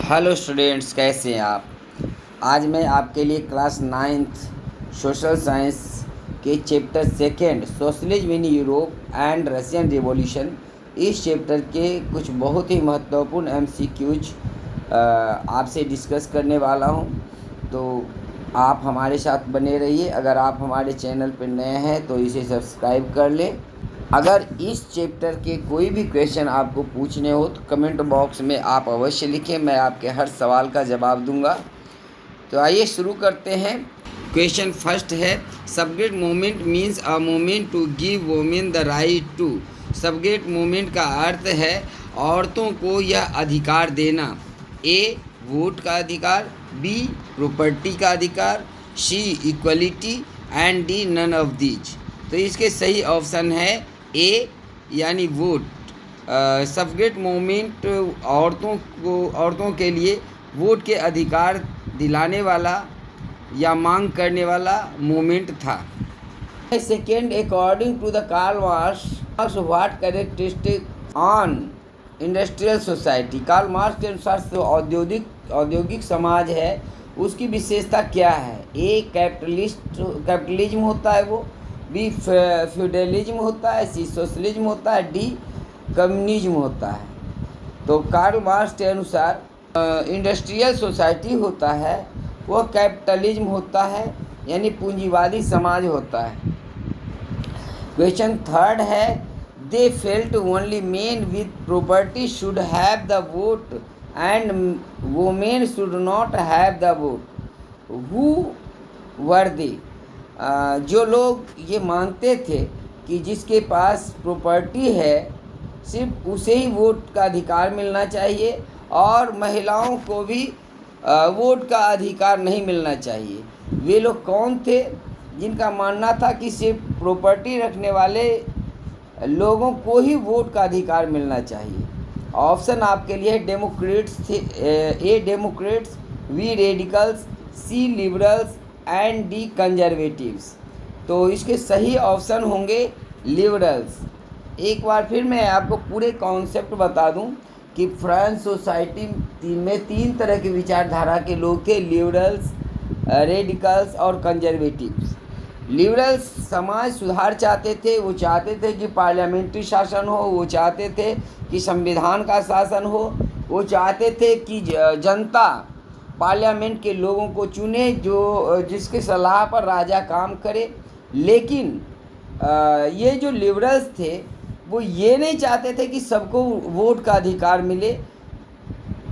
Hello students, कैसे हैं आप। आज मैं आपके लिए क्लास नाइन्थ सोशल साइंस के chapter second socialism in Europe and Russian revolution, इस चैप्टर के कुछ बहुत ही महत्वपूर्ण एमसीक्यूज आपसे डिस्कस करने वाला हूं। तो आप हमारे साथ बने रहिए। अगर आप हमारे चैनल पर नए हैं तो इसे सब्सक्राइब कर लें। अगर इस चैप्टर के कोई भी क्वेश्चन आपको पूछने हो तो कमेंट बॉक्स में आप अवश्य लिखें, मैं आपके हर सवाल का जवाब दूंगा। तो आइए शुरू करते हैं। क्वेश्चन फर्स्ट है, suffragette movement means a movement to give women the right to. Suffragette movement का अर्थ है औरतों को यह अधिकार देना। ए वोट का अधिकार, बी प्रॉपर्टी का अधिकार, C equality and D none of these. तो इसके सही ऑप्शन है ए यानी वोट। सफरेट मूवमेंट औरतों के लिए वोट के अधिकार दिलाने वाला या मांग करने वाला मूवमेंट था। Second, according to the Karl Marx what characteristic on industrial society. Karl Marx के अनुसार जो औद्योगिक समाज है उसकी विशेषता क्या है। ए कैपिटलिज्म होता है वो, बी फ्यूडलिज्म होता है, सी सोशलिज्म होता है, डी कम्युनिज्म होता है। तो कार्ल मार्क्स के अनुसार इंडस्ट्रियल सोसाइटी होता है वह कैपिटलिज्म होता है, यानी पूंजीवादी समाज होता है। क्वेश्चन थर्ड है, they felt only men with property should have the vote and women should not have the vote. Who were they. जो लोग ये मानते थे कि जिसके पास प्रॉपर्टी है सिर्फ उसे ही वोट का अधिकार मिलना चाहिए और महिलाओं को भी वोट का अधिकार नहीं मिलना चाहिए, वे लोग कौन थे? जिनका मानना था कि सिर्फ प्रॉपर्टी रखने वाले लोगों को ही वोट का अधिकार मिलना चाहिए। ऑप्शन आपके लिए डेमोक्रेट्स थे। A democrats, B radicals, C liberals and D conservatives. तो इसके सही ऑप्शन होंगे लिबरल्स। एक बार फिर मैं आपको पूरे कॉन्सेप्ट बता दूं कि फ्रांस सोसाइटी में तीन तरह की विचारधारा के लोग थे, लिबरल्स, रेडिकल्स और कंजर्वेटिव्स। लिबरल्स समाज सुधार चाहते थे, वो चाहते थे कि पार्लियामेंट्री शासन हो, वो चाहते थे कि संविधान का शासन हो, वो चाहते थे कि जनता पार्लियामेंट के लोगों को चुने जो जिसके सलाह पर राजा काम करे। लेकिन ये जो लिबरल्स थे वो ये नहीं चाहते थे कि सबको वोट का अधिकार मिले।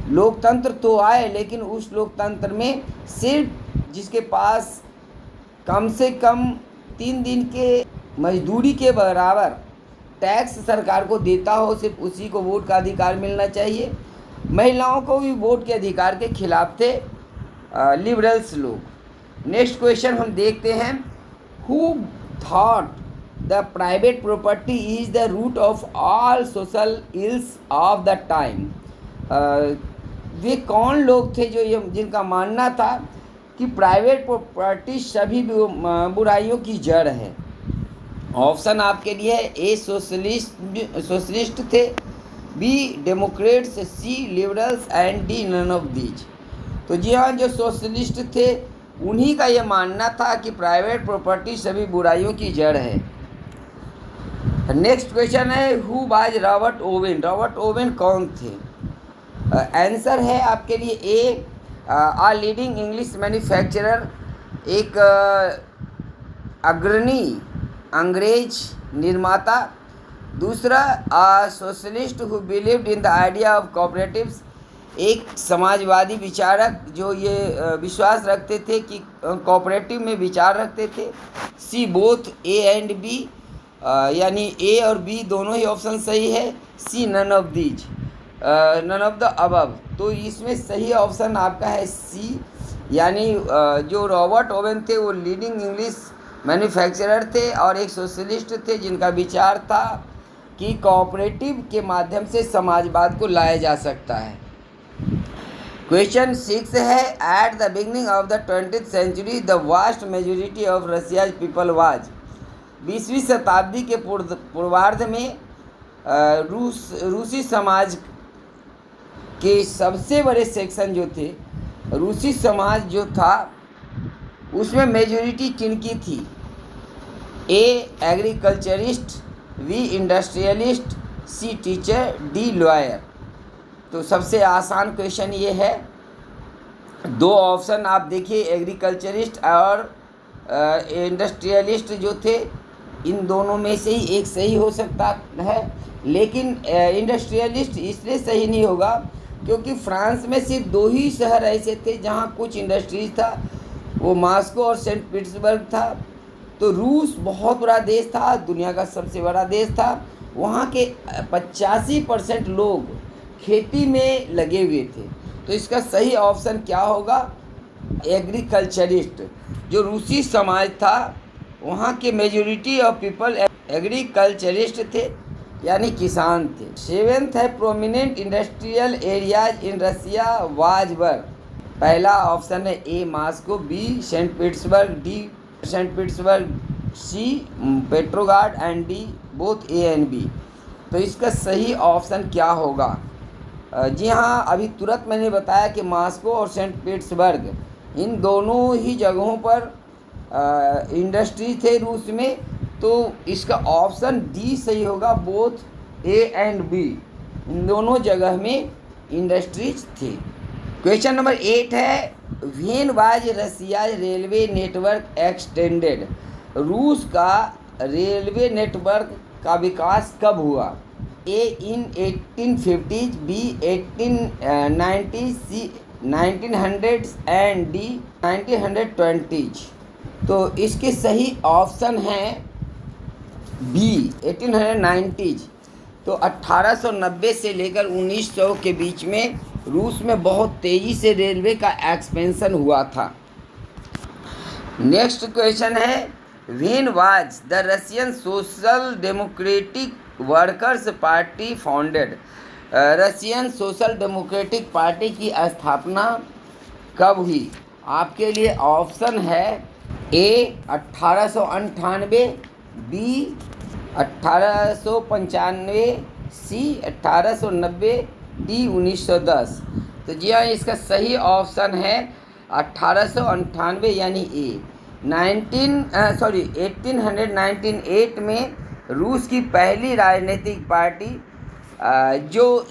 लोकतंत्र तो आए लेकिन उस लोकतंत्र में सिर्फ जिसके पास कम से कम 3 दिन के मजदूरी के बराबर टैक्स सरकार को देता हो, सिर्फ उसी को वोट का अधिकार मिलना चाहिए। महिलाओं को भी वोट के अधिकार के खिलाफ थे लिबरल्स लोग। नेक्स्ट क्वेश्चन हम देखते हैं, who thought the private property is the root of all social ills of the time. वे कौन लोग थे जो जिनका मानना था कि प्राइवेट प्रॉपर्टी सभी बुराइयों की जड़ है। ऑप्शन आपके लिए है, ए सोशलिस्ट थे, B democrats, C liberals and D none of these. तो जी हाँ, जो सोशलिस्ट थे उन्हीं का ये मानना था कि प्राइवेट प्रॉपर्टी सभी बुराइयों की जड़ है। नेक्स्ट क्वेश्चन है, who was Robert Owen. Robert Owen कौन थे? आंसर है आपके लिए A a leading English manufacturer, एक अग्रणी अंग्रेज निर्माता। दूसरा, socialist who believed in the idea of cooperatives, एक समाजवादी विचारक जो ये विश्वास रखते थे कि कोऑपरेटिव में विचार रखते थे। C both A and B, यानी ए और बी दोनों ही ऑप्शन सही है। C none of these, none of the above. तो इसमें सही ऑप्शन आपका है सी, यानी जो रॉबर्ट ओवेन थे वो लीडिंग इंग्लिश मैन्युफैक्चरर थे और एक सोशलिस्ट थे जिनका विचार था कि कोऑपरेटिव के माध्यम से समाजवाद को लाया जा सकता है। क्वेश्चन 6 है, at the beginning of the 20th century the vast majority of Russia's people was. 20वीं शताब्दी के पूर्वार्ध में रूसी समाज के सबसे बड़े सेक्शन जो थे, रूसी समाज जो था उसमें मेजोरिटी किनकी थी? ए एग्रीकल्चरिस्ट, बी इंडस्ट्रियलिस्ट, सी टीचर, डी लॉयर। तो सबसे आसान क्वेश्चन ये है, दो ऑप्शन आप देखिए, एग्रीकल्चरिस्ट और इंडस्ट्रियलिस्ट जो थे, इन दोनों में से ही एक सही हो सकता है, लेकिन इंडस्ट्रियलिस्ट इसलिए सही नहीं होगा क्योंकि फ्रांस में सिर्फ दो ही शहर ऐसे थे जहाँ कुछ इंडस्ट्रीज था, वो मॉस्को और सेंट पीटर्सबर्ग था। तो रूस बहुत बड़ा देश था, दुनिया का सबसे बड़ा देश था, वहाँ के 85% लोग खेती में लगे हुए थे। तो इसका सही ऑप्शन क्या होगा? एग्रीकल्चरिस्ट। जो रूसी समाज था वहाँ के मेजोरिटी ऑफ पीपल एग्रीकल्चरिस्ट थे, यानी किसान थे। सेवेंथ है, prominent industrial areas in Russia was were. पहला ऑप्शन है A Moscow, B Saint Petersburg, D Saint Petersburg, C Petrograd and D both A and B. तो इसका सही ऑप्शन क्या होगा? जी हाँ, अभी तुरंत मैंने बताया कि मॉस्को और सेंट पीटर्सबर्ग, इन दोनों ही जगहों पर इंडस्ट्री थे रूस में। तो इसका ऑप्शन डी सही होगा, बोथ ए एंड बी, इन दोनों जगह में इंडस्ट्रीज थी। क्वेश्चन नंबर 8 है, when was Russia railway network extended. रूस का रेलवे नेटवर्क का विकास कब हुआ? A in 1850s, B 1890s, C 1900s and D 1920s। तो इसके सही ऑप्शन हैं बी 1890s। तो 1890 से लेकर 1900 के बीच में रूस में बहुत तेज़ी से रेलवे का एक्सपेंशन हुआ था। नेक्स्ट क्वेश्चन है, when was the Russian social democratic workers party founded. Russian social democratic party की स्थापना कब हुई? आपके लिए ऑप्शन है ए 1898, बी 1895, सी 1890, डी 1910। तो जी हाँ, इसका सही ऑप्शन है 1898 यानी ए। 1898 में रूस की पहली राजनीतिक पार्टी जो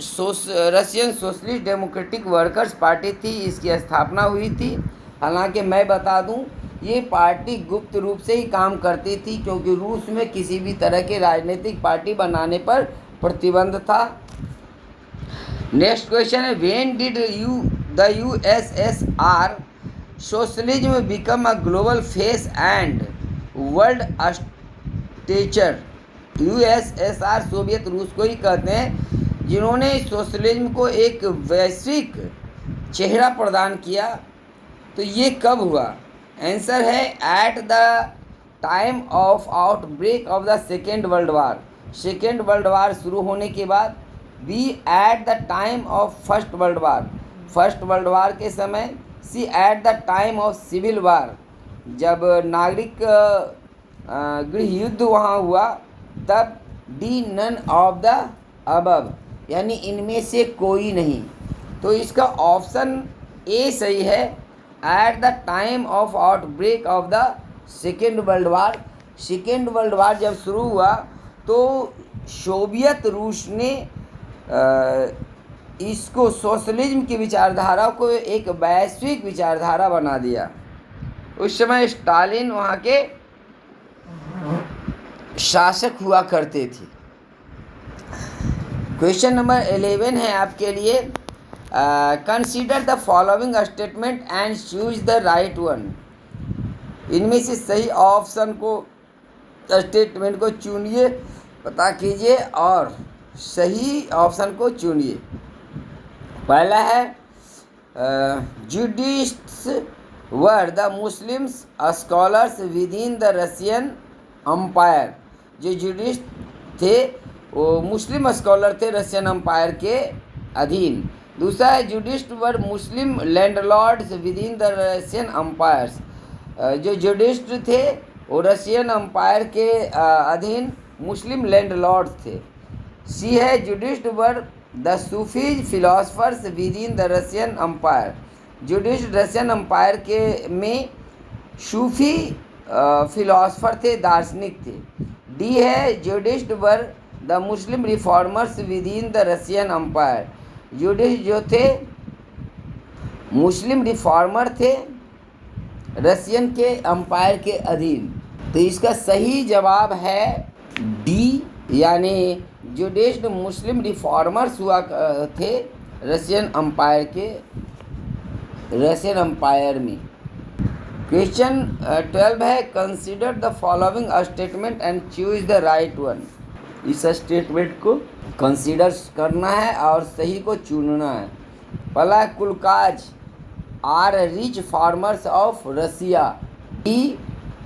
Russian socialist democratic workers party थी, इसकी स्थापना हुई थी। हालांकि मैं बता दूं, ये पार्टी गुप्त रूप से ही काम करती थी क्योंकि रूस में किसी भी तरह के राजनीतिक पार्टी बनाने पर प्रतिबंध था। नेक्स्ट क्वेश्चन है, when did the USSR socialism become a global face and world stature. USSR सोवियत रूस को ही कहते हैं जिन्होंने सोशलिज्म को एक वैश्विक चेहरा प्रदान किया। तो ये कब हुआ? आंसर है at the time of outbreak of the second world war. Second world war शुरू होने के बाद। B at the time of first world war, first world war के समय। C at the time of civil war, जब नागरिक गृह युद्ध वहाँ हुआ तब। D none of the above, यानी इनमें से कोई नहीं। तो इसका ऑप्शन ए सही है, at the time of outbreak of the second world war. Second world वार जब शुरू हुआ तो सोवियत रूस ने इसको सोशलिज्म की विचारधारा को एक वैश्विक विचारधारा बना दिया। उस समय स्टालिन वहाँ के शासक हुआ करते थे। क्वेश्चन नंबर 11 है आपके लिए, consider the following statement and choose the right one. इनमें से सही ऑप्शन को, स्टेटमेंट को चुनिए, पता कीजिए और सही ऑप्शन को चुनिए। पहला है, Jadidists were the Muslims scholars within the Russian empire. जो जुडिस्ट थे वो मुस्लिम स्कॉलर थे रशियन अम्पायर के अधीन। दूसरा है, Jadidist were Muslim landlords within the Russian empires. जो जुडिस्ट थे वो रशियन अम्पायर के अधीन मुस्लिम लैंडलॉर्ड्स थे। सी है, Jadidist were the Sufis philosophers within the Russian empire. Jadidist Russian empire के में सूफी फिलोसफर थे, दार्शनिक थे। डी है Jadidist were the Muslim reformers within the Russian empire. Jadidist जो थे मुस्लिम रिफॉर्मर थे रशियन के अम्पायर के अधीन। तो इसका सही जवाब है डी, यानी जुडिस्ट मुस्लिम रिफॉर्मर्स हुआ थे रशियन अम्पायर में। क्वेश्चन 12 है consider the following statement and choose the right one. इस स्टेटमेंट को कंसीडर करना है और सही को चुनना है। पहला, kulaks are rich farmers of Russia. D,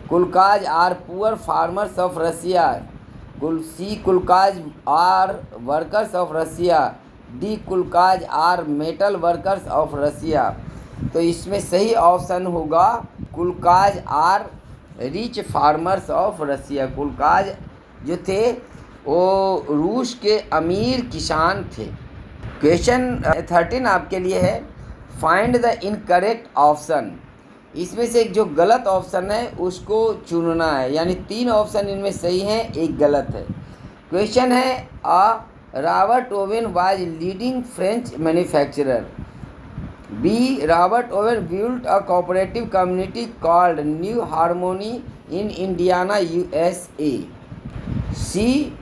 kulaks are poor farmers of Russia. C, kulaks are workers of Russia. D, kulaks are metal workers of Russia. तो इसमें सही ऑप्शन होगा kulaks are rich farmers of Russia. Kulaks जो थे वो रूस के अमीर किसान थे। क्वेश्चन 13 आपके लिए है फाइंड द इनकरेक्ट ऑप्शन। इसमें से जो गलत ऑप्शन है उसको चुनना है, यानी 3 ऑप्शन इनमें सही हैं, एक गलत है। क्वेश्चन है Robert Owen was leading French manufacturer. B, Robert Owen built a cooperative community called New Harmony in Indiana USA। C,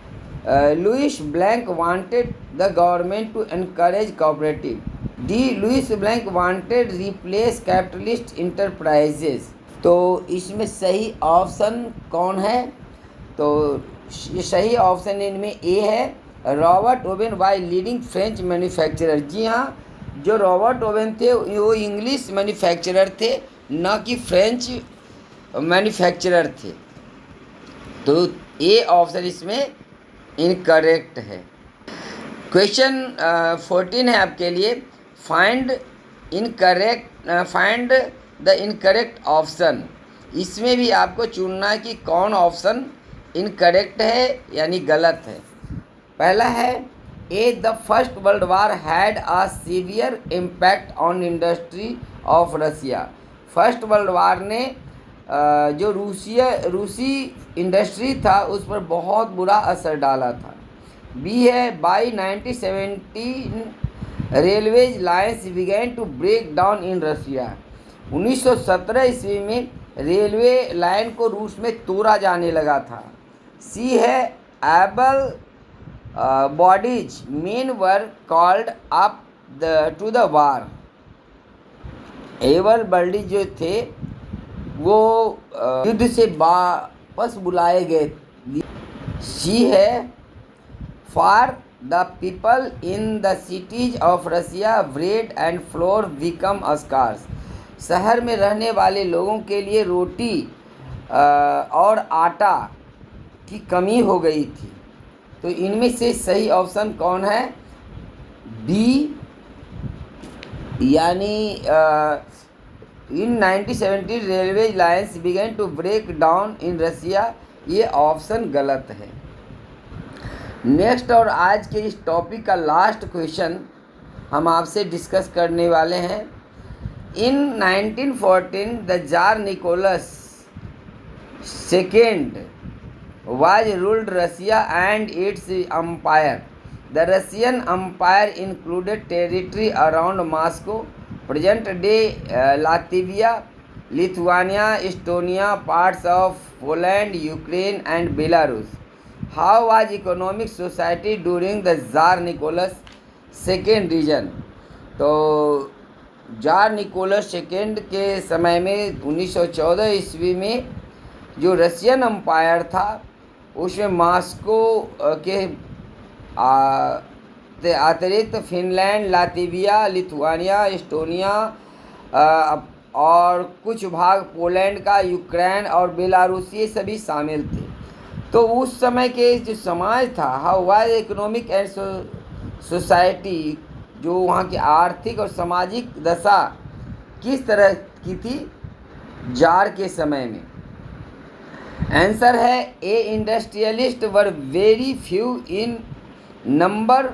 Louis Blanc wanted the government to encourage cooperative. D, Louis Blanc wanted replace capitalist enterprises. तो इसमें सही option कौन है? तो सही option इनमें A है, Robert Owen was leading French manufacturer. जी हाँ, जो रॉबर्ट ओवेन थे वो इंग्लिश मैन्युफैक्चरर थे, न कि फ्रेंच मैन्युफैक्चरर थे। तो ए ऑप्शन इसमें इनकरेक्ट है। क्वेश्चन 14 है आपके लिए फाइंड द इनकरेक्ट ऑप्शन। इसमें भी आपको चुनना है कि कौन ऑप्शन इनकरेक्ट है यानी गलत है। पहला है A, the first world war had a severe impact on industry of Russia. First world war ने जो रूसी इंडस्ट्री था उस पर बहुत बुरा असर डाला था। बी है, by 1917 railways lines began to break down in Russia. 1917 ईस्वी में रेलवे लाइन को रूस में तोड़ा जाने लगा था। सी है, able bodies men were called up to the war. Able bodies जो थे वो युद्ध से वापस बुलाए गए। सी है, for the people in the cities of Russia bread and flour become scarce. शहर में रहने वाले लोगों के लिए रोटी और आटा की कमी हो गई थी। तो इनमें से सही ऑप्शन कौन है? बी, यानी in 1917 railway lines began to break down in Russia, ये ऑप्शन गलत है। नेक्स्ट और आज के इस टॉपिक का लास्ट क्वेश्चन हम आपसे डिस्कस करने वाले हैं। In 1914 the tsar Nicholas second was ruled Russia and its empire. The Russian empire included territory around Moscow, present-day Latvia, Lithuania, Estonia, parts of Poland, Ukraine, and Belarus. How was economic society during the Tsar Nicholas II region? तो jar Nicholas second के समय में 1914 ईस्वी में जो Russian empire था उसमें Moscow के अतिरिक्त फिनलैंड, लातविया, लिथुआनिया, एस्टोनिया और कुछ भाग पोलैंड का, यूक्रेन और बेलारूस, ये सभी शामिल थे। तो उस समय के जो समाज था, how was economic and society, जो वहाँ की आर्थिक और सामाजिक दशा किस तरह की थी जार के समय में? आंसर है A, industrialist were very few in number,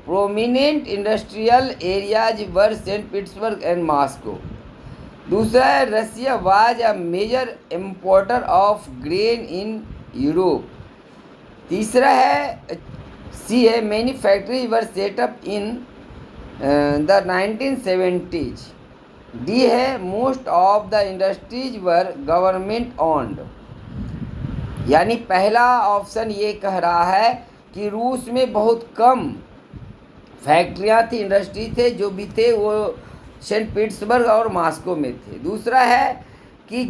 prominent industrial areas were Saint Petersburg and Moscow. दूसरा है Russia was a major importer of grain in Europe. तीसरा है सी है many factories were set up in the 1970s। D है most of the industries were government owned. यानी पहला option ये कह रहा है कि रूस में बहुत कम फैक्ट्रियाँ थी, इंडस्ट्री थे, जो भी थे वो सेंट पीटर्सबर्ग और मॉस्को में थे। दूसरा है कि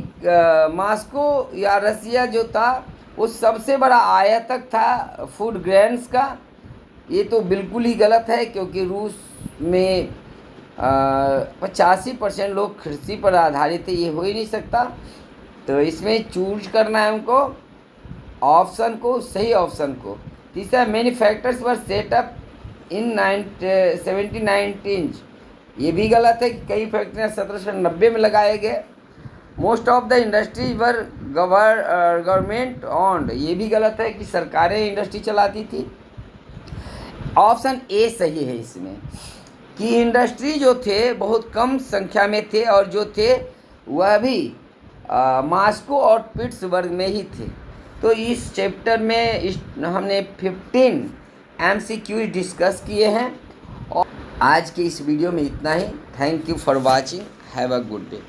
मॉस्को या रसिया जो था वो सबसे बड़ा आयातक था फूड ग्रेन्स का। ये तो बिल्कुल ही गलत है, क्योंकि रूस में 85% लोग कृषि पर आधारित है, ये हो ही नहीं सकता। तो इसमें चूज करना है हमको ऑप्शन को, सही ऑप्शन को। तीसरा मैन्युफैक्चरर्स वर सेटअप इन 1719। ये भी गलत है कि कई फैक्ट्रियाँ 1790 में लगाए गए। Most of the industries were government owned. ये भी गलत है कि सरकारें इंडस्ट्री चलाती थी। ऑप्शन ए सही है इसमें कि इंडस्ट्री जो थे बहुत कम संख्या में थे, और जो थे वह भी मॉस्को और पीटर्सबर्ग में ही थे। तो इस चैप्टर में हमने 15 MCQ डिस्कस किए हैं। और आज के इस वीडियो में इतना ही। Thank you for watching. Have a good day.